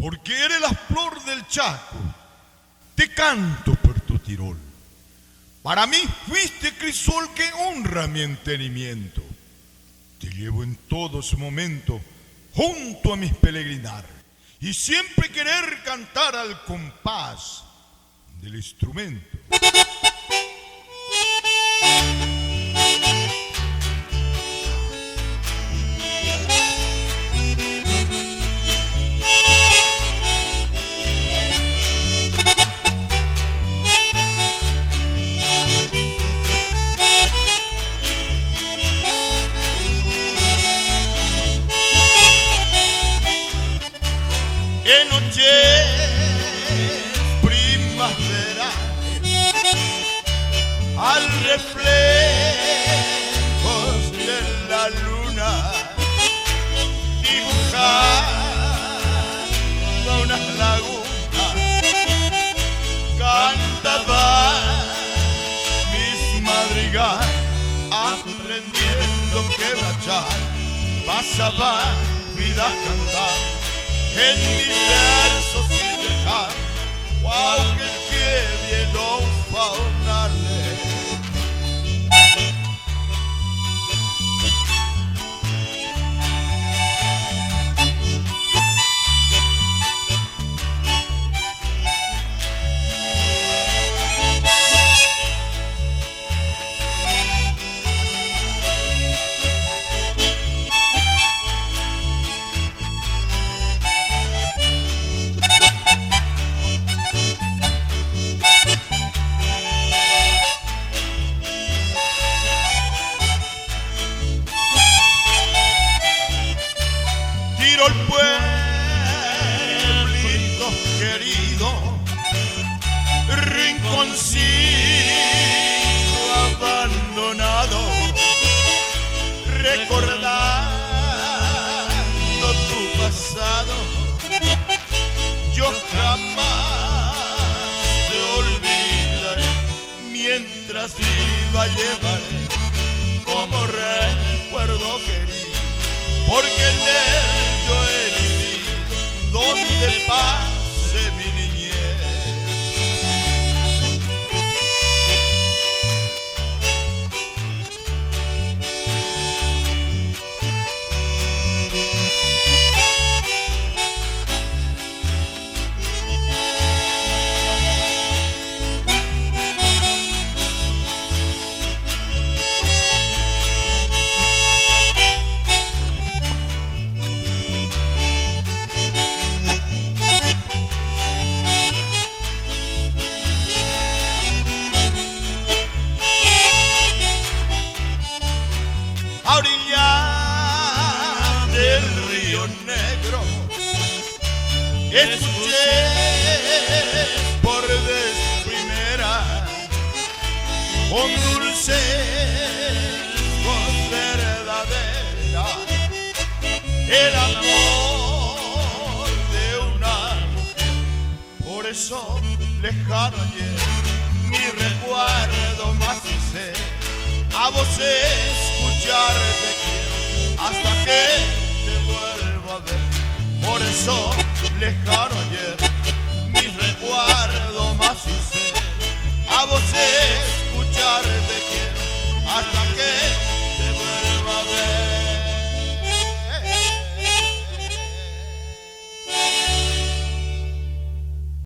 porque eres la flor del Chaco. Te canto, Puerto Tirol. Para mí fuiste crisol que honra mi entendimiento. Te llevo en todos momentos junto a mis peregrinar y siempre querer cantar al compás del instrumento. Qué noche primavera, al reflejo de la luna, dibujaba una laguna, cantaba mis madrigales, aprendiendo que bachar, pasaba vida cantar. En mis versos sin dejar, wow, que bien faunarle. Tirol, pueblito querido, rinconcito abandonado, recordando tu pasado, yo jamás te olvidaré, mientras viva llevaré como recuerdo querido, porque en él yo he vivido donde pase mi niñez. A orillas del río Negro escuché por vez primera con dulce voz verdadera el amor de una mujer. Por eso lejano ayer mi recuerdo más sincero a vos escucharte quiero hasta que